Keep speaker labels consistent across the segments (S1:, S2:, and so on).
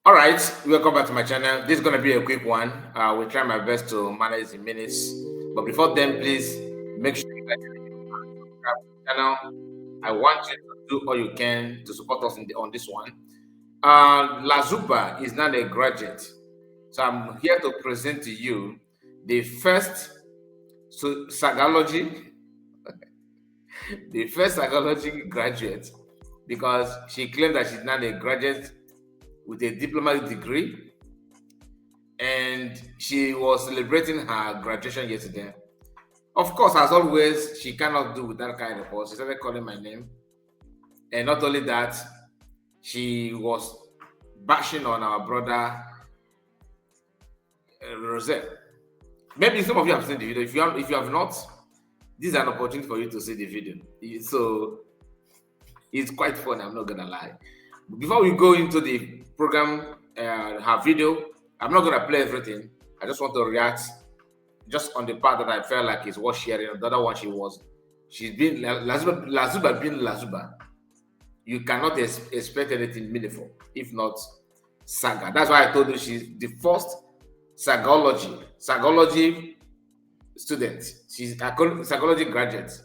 S1: All right, welcome back to my channel. This is going to be a quick one. We'll try my best to manage the minutes. But before then, please make sure you guys subscribe to the channel. I want you to do all you can to support us on this one. Lazupa is not a graduate. So I'm here to present to you the first Sagaology, the first Sagaology graduate, because she claimed that she's not a graduate with a diplomatic degree, and she was celebrating her graduation yesterday. Of course, as always, she cannot do with that kind of post. She started calling my name, and not only that, she was bashing on our brother Rosette. Maybe some of you have seen the video. If you have not, this is an opportunity for you to see the video. So it's quite fun, I'm not gonna lie. Before we go into the program, her video, I'm not gonna play everything. I just want to react just on the part that I felt like is worth sharing. The other one, she's been Lazuba being Lazuba. You cannot expect anything meaningful if not saga. That's why I told you she's the first Sagaology student. She's a Sagaology graduate.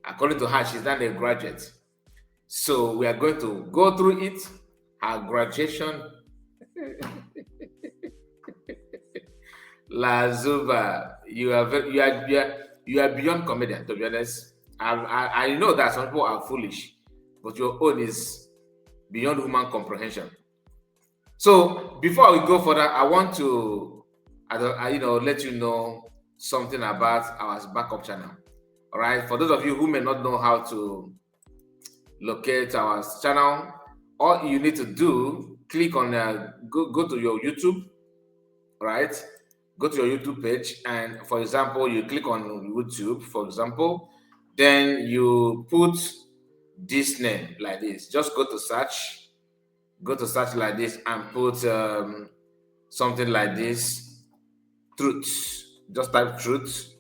S1: According to her, she's not a graduate. So we are going to go through it. Her graduation. Lazuba, you are beyond comedian, to be honest. I know that some people are foolish, but your own is beyond human comprehension. So before we go further, I want to let you know something about our backup channel. All right, for those of you who may not know how to locate our channel, all you need to do, click on go to your YouTube. All right, go to your YouTube page, and for example, you click on YouTube, for example, then you put this name like this. Just go to search like this and put something like this, truth. Just type truth.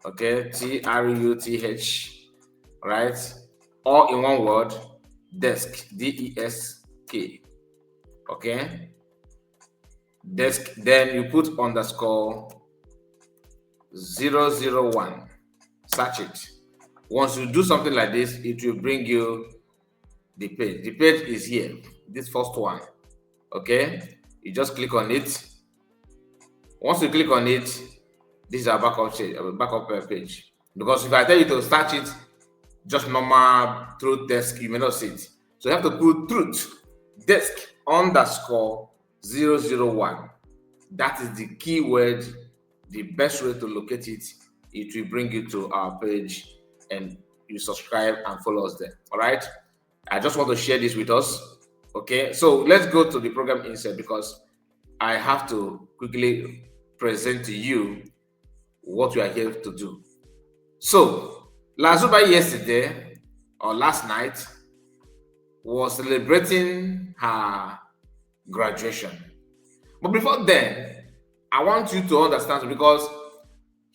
S1: Okay, TRUTH, right? All in one word, desk, DESK. Okay, desk. Then you put underscore 001. Search it. Once you do something like this, it will bring you the page. The page is here. This first one. Okay, you just click on it. Once you click on it, this is our backup page. Because if I tell you to search it, just normal truth desk, you may not see it. So you have to put truth desk underscore 001. That is the keyword, the best way to locate it. It will bring you to our page and you subscribe and follow us there. All right. I just want to share this with us. Okay. So let's go to the program insert because I have to quickly present to you what we are here to do. So Lazuba yesterday or last night was celebrating her graduation. But before then, I want you to understand because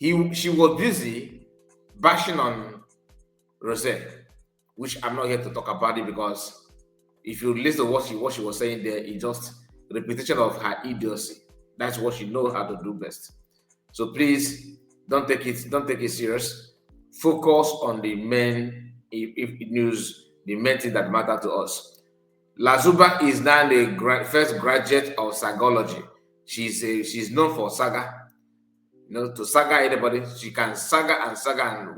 S1: she was busy bashing on Rosette, which I'm not here to talk about it because if you listen to what she was saying there, it's just repetition of her idiocy. That's what she knows how to do best. So please don't take it serious. Focus on the main news, the main thing that matter to us. Lazuba is now the first graduate of Sagaology. She's known for saga. To saga anybody. She can saga and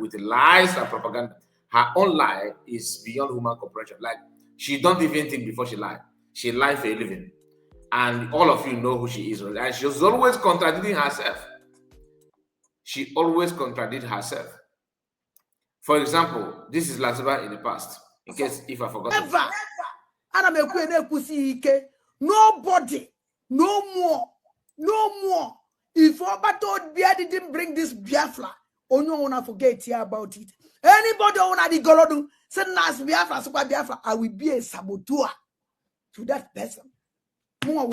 S1: with lies and propaganda. Her own lie is beyond human comprehension. Like she don't even think before she lie. She lie for a living. And all of you know who she is. And she's always contradicting herself. She always contradicts herself. For example, this is Lazuba in the past. In case if I forgot.
S2: Never. Nobody, no more. If Obato Bia didn't bring this Biafra, only wanna forget here about it. Anybody wanna the Golodu, send us Biafra, Super Biafra, I will be a saboteur to that person. I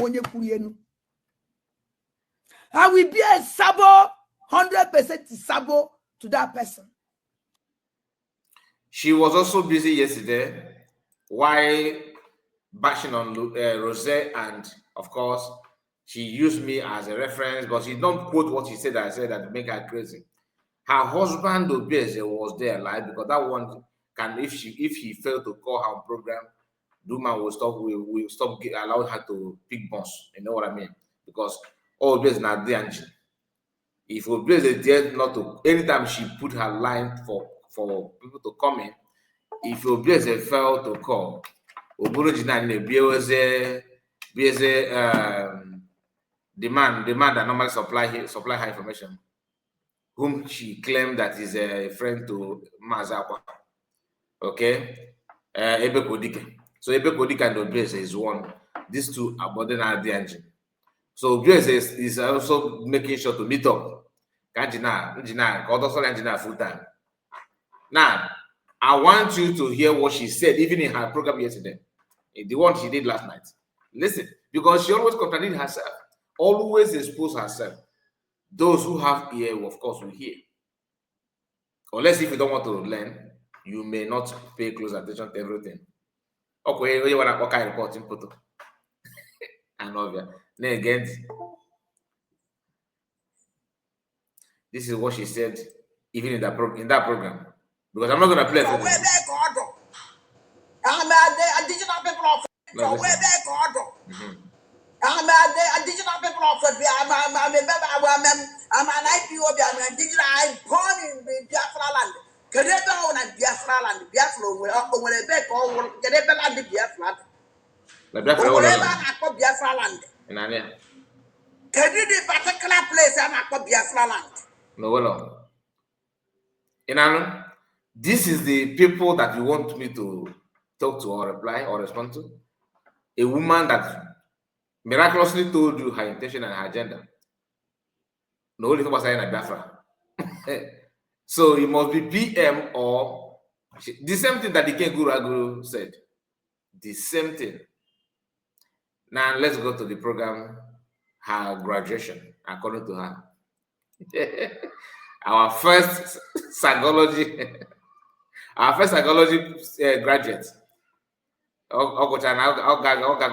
S2: will be a sabo, 100% sabo to that person.
S1: She was also busy yesterday. Why bashing on Rose, and of course, she used me as a reference, but she don't quote what she said. I said that make her crazy. Her husband Obese was there live because that one can, if he failed to call her program, Duma will stop. We stop allowing her to pick boss. You know what I mean? Because all Obese not the engine. If Obese dared not to, anytime she put her line for people to come in, if Obese failed to call, Oburuji na the man that normally supply her information, whom she claimed that is a friend to Mazakwa. Okay, Ebe Kodike. So Ebe Kodike and Obese is one. These two are boarding the engine. So Obese is also making sure to meet up. Engineer, full time. Now, I want you to hear what she said, even in her program yesterday, the one she did last night. Listen, because she always contradicts herself, always expose herself. Those who have ear, of course, will hear. Unless if you don't want to learn, you may not pay close attention to everything. Okay, you want to kind of reporting photo. And obvious. Then again, this is what she said, even in that program. Because I'm not gonna play it. I'm a digital people of I'm a digital people of I'm an IPO, I'm a digital, I'm born in Biafra land. Kereba on a Biafra land, Biafra will a back or Kereba land, Biafra. The Biafra land. In Ania. Can you the particular place I'm at Biafra land? No, well, in Ania, this is the people that you want me to talk to or reply or respond to. A woman that miraculously told you her intention and her agenda. No only was in Biafra. So it must be PM or the same thing that the King Guru said. The same thing. Now let's go to the program, her graduation, according to her. Our first Sagaology, graduate. I'll go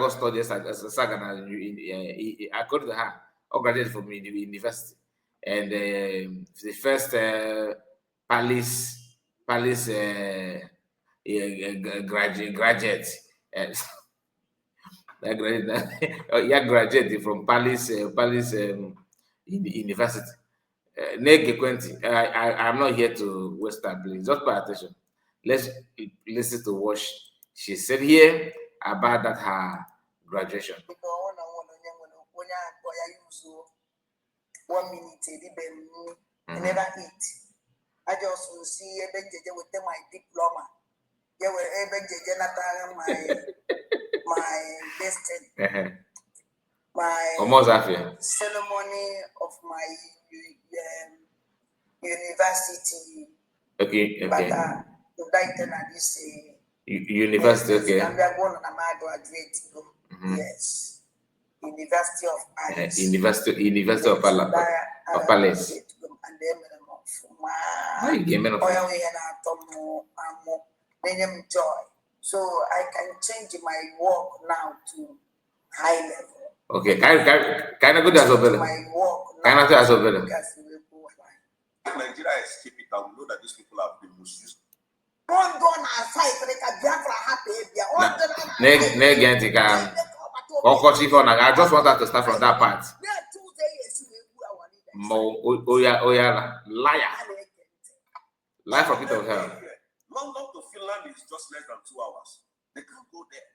S1: study Saga according to her. I'll graduate from university. And the first Palace graduate. Graduated from Palace University. I'm not here to waste time, please. Just pay attention. Let's listen to what she said here about that her graduation. 1 minute, I never eat. I just will see with my diploma. They were able my destiny. My ceremony of my university. Okay. But this university, okay. I'm going to graduate. Yes. University of Palace. University of Palace. Joy. So I can change my work now to high level. Okay, can I go there as well? My work now. Can I go as well? Nigeria escape it, I will know that these people have been misused. I just want us to start from that part. Liar. Life for people of hell. London to Finland is just less than 2 hours. They can't go there.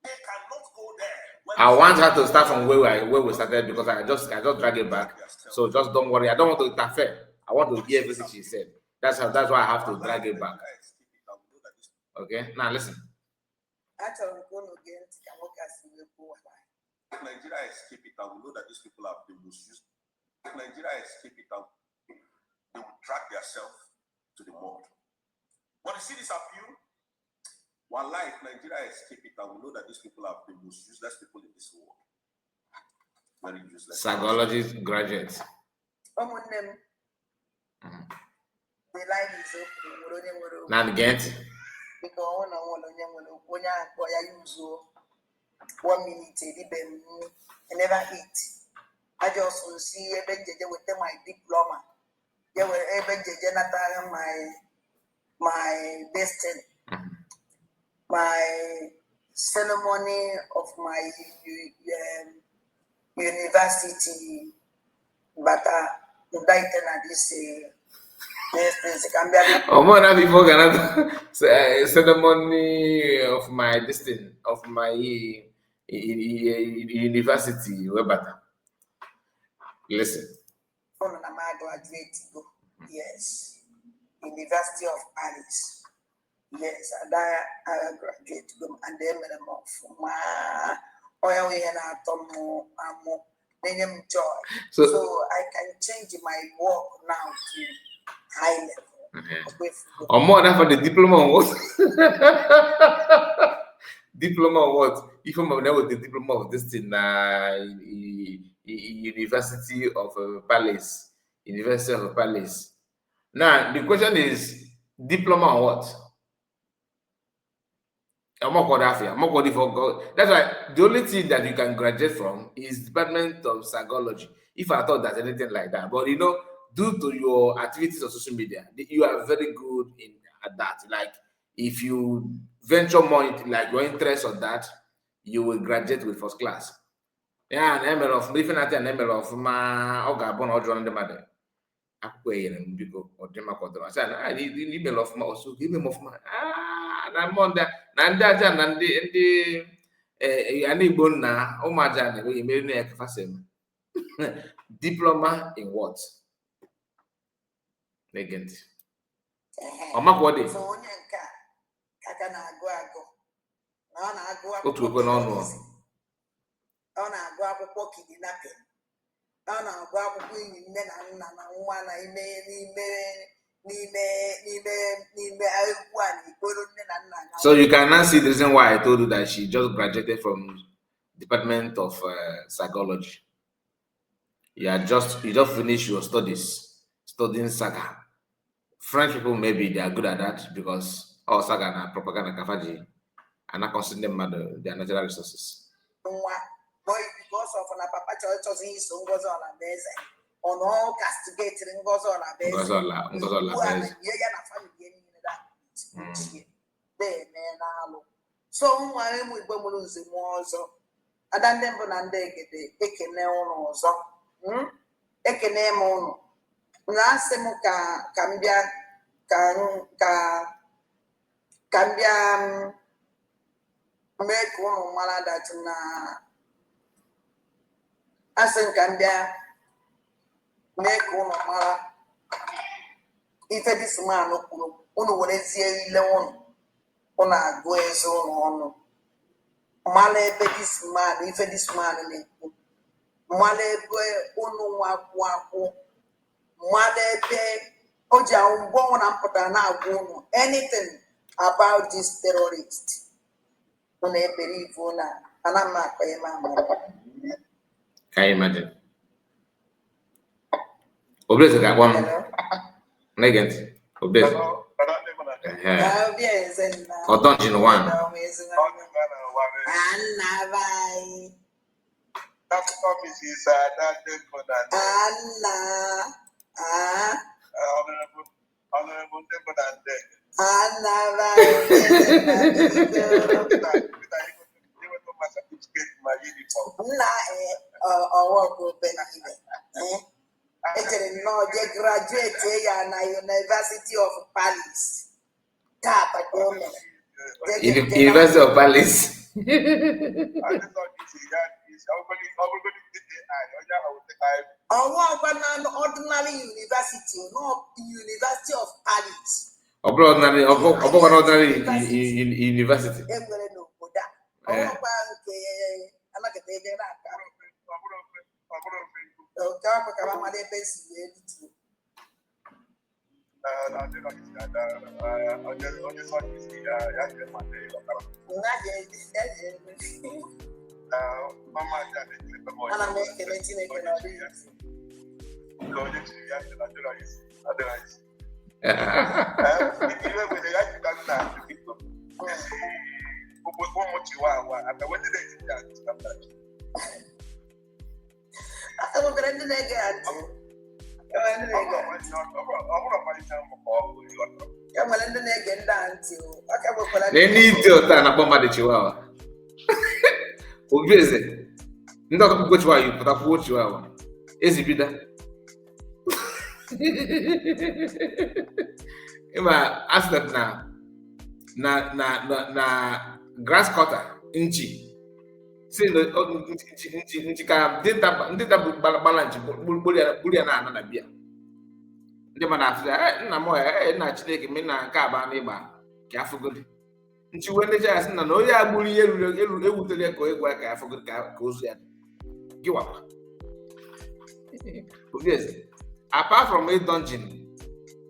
S1: They cannot go there. I want her to start from where we started because I just drag it back. So just don't worry. I don't want to interfere. I want to hear everything she said. That's why I have to drag it back. Okay, now listen. Nigeria escape it, I will know that these people have been misused. Nigeria escape it, they will drag themselves to the mud. When you see this appeal, one life, Nigeria escape it, I will know that these people have been most useless people in this world. Very useless. Sagaology graduates. Now get.
S2: 1 minute, I never eat. I just see a bench with my diploma. They were able to my destiny, my ceremony of my university, but indicted at this
S1: more before ceremony of my destiny of my university. Listen.
S2: Yes, University of Paris. Yes, and I graduate and then joy. So I can change my work now to high level.
S1: Or more than for the diploma on what? Diploma on what? If I'm with the diploma of this thing, University of Palace. University of Palace. Now the question is diploma on what? That's why the only thing that you can graduate from is Department of Sagaology. If I thought there's anything like that, but you know, due to your activities on social media, you are very good at that. Like if you venture more into like your interest on that, you will graduate with first class. Yeah, an ML of even at an ML of my Ogabon or John the mother. And people or Demaco. I said, I need email of my also give him of my na monda na ndị aja na ndị ana Igbo na ụmụaja na emeri na ekefasem diploma in what? Legend. Ọmakwọdị.
S2: Onye nke a ka na-agụ agụ na ọ na-agụ
S1: otu okwe n'ọnụ
S2: ọ na-agụ akwụkwọ kidnapping ọ na-agụ akwụkwọ enyi nne na nna na nwa na
S1: So you can now see the reason why I told you that she just graduated from Department of Psychology. You just finished your studies studying Saga. French people maybe they are good at that because Saga and propaganda kafaji and not considering them their natural resources.
S2: Boy, because of an papa church is on all castigating Gozola base. So I'm with Bomus in Warzo. And then Bonande Ekene Onozo. Ekene Mono. Nasemuka Cambia make one mala that na Asen Cambia. Make one mara. If this man no one is here, Leon, on a goes on. Male this man, if this man, Male boy, Uno Waku, Male pay, Oja, one and put an out anything about this terrorist. When they believe on and I'm not paying my money.
S1: Can you imagine? Obviously, that one. Negent. Obviously. Or don't you know one?
S2: Graduate na University of Paris.
S1: University of Paris.
S2: Ordinary university, no University of Paris.
S1: Ordinary university.
S3: one more chihuahua. And when did they get that? I will get the leg again.
S1: They need to turn up on the chihuahua. Obviously, not which way you put up what you are. Is it better? Ima ask that na grass cutter inchi. See the inchi ka data balance bulia na bia. Ndị ma na-afụ nna m nna Chineke me na nke aba n'ịgba ka afụgodi nchiwe ndị chasị na onye agburu ihe elu ewutere ka egwu ka afụgodi ka ozu ya gị wapa obviously apart from a dungeon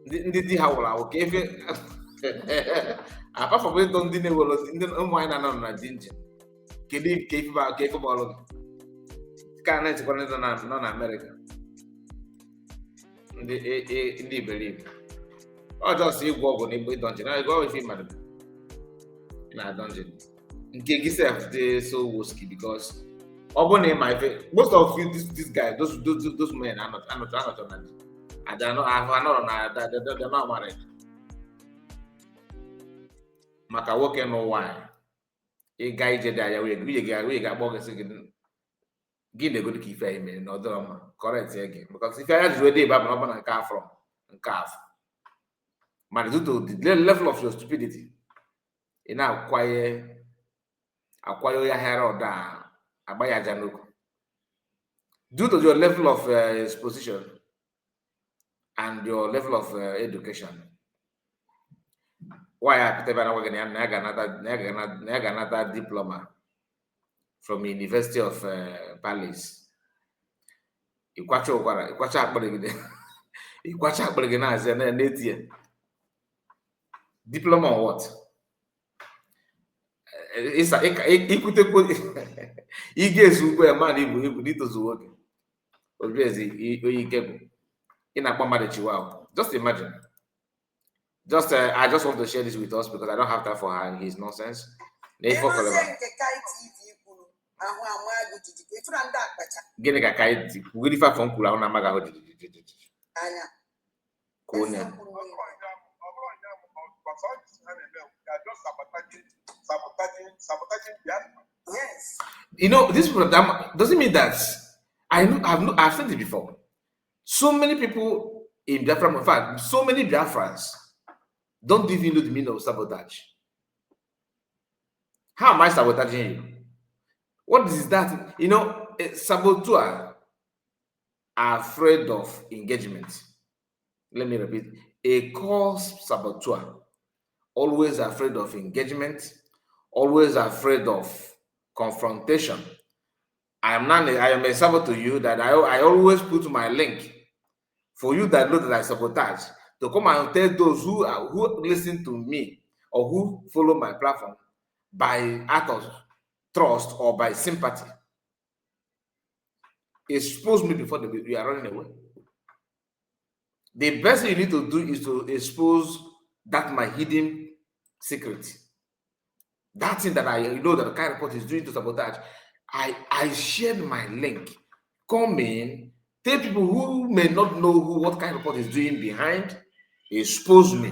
S1: ndị di ha wụrụ awụ ka efe apart from ịdọ ndị na-ewere ndị ụmụ anyị na-anọ na dungeon kedu ka efe bọọlụ gị ka na-etikwa ndị nọ na Amerịka ndị iberibe ọ just ịgwọ ọgwụ n'igbo dungeon na go ife mmadụ na dungeon nke gị sef dey so risky because ọ bụ na ịma ife most of you this guy those men anọchọ na anọrọ na they're not married maka nwoke nụ nwaanyị ịga ije dị anya nwunye ga-akpọ gị sị gị na-egodi ka ife anyị mere na ọdọrọ mma correct gị because ife anya jụrụ ede ịba bụ na ọ bụ na nke afọ mana due to the level of your stupidity ị na-akwaye onye ahịara ọda agba ya aja n'okwu due to your level of exposition and your level of education why apụtaba na gwa na ya ga-anata diploma from the University of Palace. Ikwacha akpịrị gị na-azị na-etie diploma on what? Ikwutekwu ị ga-ezu ugbo ya mmadụ ibu n'itozu nwoke obiezi onye ike bụ ị na-akpọ mmadụ chihuahua. Just imagine. I just want to share this with us because I don't have time for his nonsense. Gịnị ka ka iti kwugiri ife afọ nkwuru ahụ na amaghị ahụ anya ka onye
S3: yes.
S1: You know, this doesn't mean that I've said it before. So many people in Biafra, in fact, so many Biafrans don't even know the meaning of sabotage. How am I sabotaging you? What is that? You know, saboteurs are afraid of engagement. Let me repeat. A cause saboteur always afraid of engagement, always afraid of confrontation. I am a saboteur to you that I always put my link for you that know that I sabotage to come and tell those who listen to me or who follow my platform by act of trust or by sympathy. Expose me before we are running away. The best thing you need to do is to expose that my hidden secret. That thing that I know that the kind report is doing to sabotage. I shared my link. Come in, tell people who may not know what kind report is doing behind, expose me.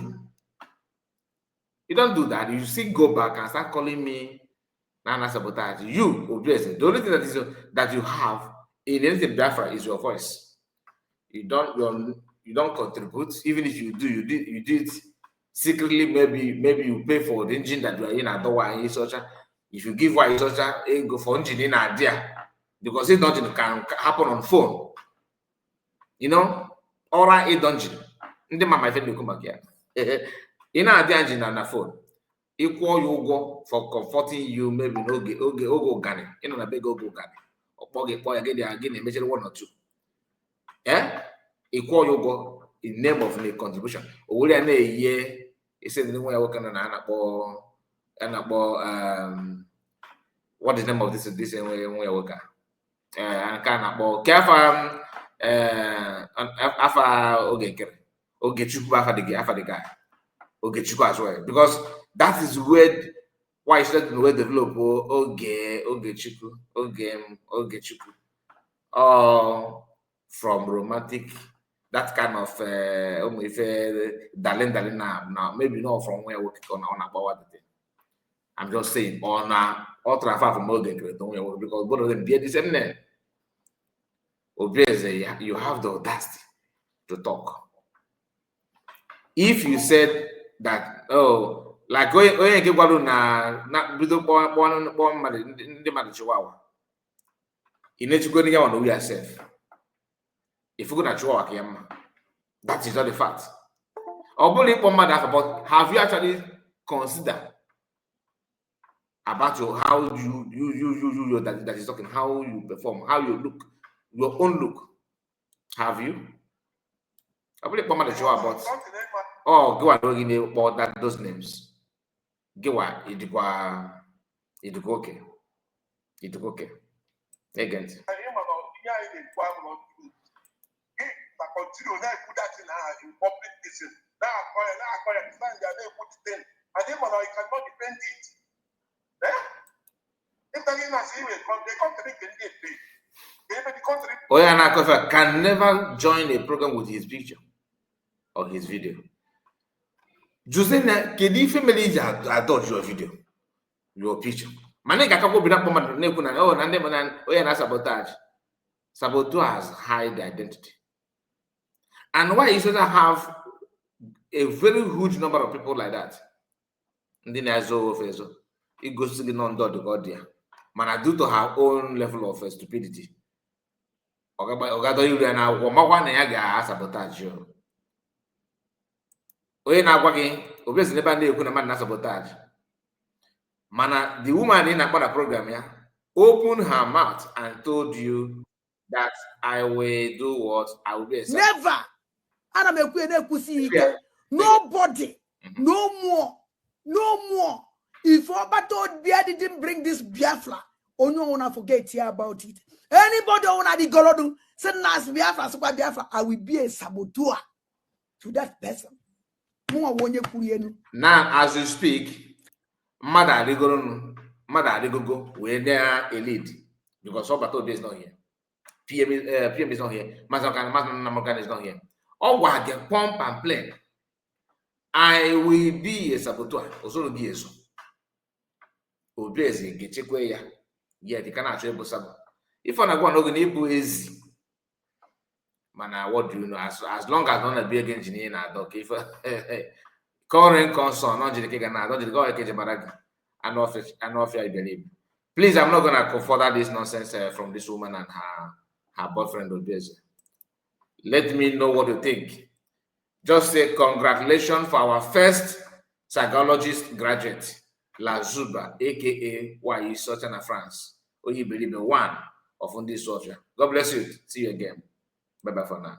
S1: You don't do that. You still go back and start calling me Nana sabotage. You, obviously, the only thing that you have in anything Biafra is your voice. You don't contribute. Even if you do, you did secretly. Maybe you pay for the engine that you are in at the such. If you give why such a go for engine in idea, because it dungeon can happen on phone. You know, or a dungeon. Ndị ma my friend will come back here. In a engine on the phone. Equal you go for comforting you, maybe oge organic. You know, a big oge organic. Or poge again, measure 1 or 2. Yeah? Equal you go in name of a contribution. Or will a year? He said the way I work on what is the name of this way I work? I can't about careful afa oge chukwu afa the guy oge chukwu as well, because that is where why you should know develop oge chiku, or from romantic, that kind of darling now maybe not from where we on about the thing. I'm just saying on or transfer from oge because both of them bear the same name. Obviously, you have the audacity to talk. If you said that, oh, like onye nke gwara na bido kpọọ mmadụ ndị mmadụ chiwawa, ị na-echukwu ndị ya know yourself. If you go na chiwawa ka ya mma, that is not the fact. Ọ bụrụ ịkpọ mmadụ afọ, but have you actually considered about how you that is talking, how you perform, how you look, your own look? Have you? I believe ịkpọ mmadụ chiwawa, but oh, go and look about that those names. Go on, it go okay. It go okay. Again. Oyana can never join a program with his picture or his video. Josena, can you family adopt your video, your picture? Maneka kako be that woman nekuna. Oh, nande manan. Oyana sabotage. Saboteurs hide the identity. And why you should have a very huge number of people like that? It goes to the non-dot godia. Man, due to her own level of stupidity. Ogado you na woman ya sabotage you. Oye na agwagi obviously never na ekwu na man na sabotage. Mana the woman in the program ya opened her mouth and told you that I will do what I will be.
S2: Never. Nobody, no more. If Obato Bia didn't bring this Biafra, Onyo wanna forget here about it. Anybody wanna the Golodu, send us Biafra, Super Biafra, I will be a saboteur to that person.
S1: Now, as you speak, Mother Rigogo, we're there a lead because Obato is not here. PM is not here. Mazakan is not here. Oh, what the pump and play. I will be a saboteur. Also, be a so. Obezi get ya. Yeah, they cannot show you. If I'm going to go easy, man, what do you know? As long as I'm not a big engineer, na dog. If current concern, not just go I know if I believe. Please, I'm not gonna further this nonsense from this woman and her boyfriend Obezi. Let me know what you think. Just say congratulations for our first Sagaologist graduate, Lazuba, aka YE Sultan of France. Or you believe the one of this software. God bless you. See you again. Bye bye for now.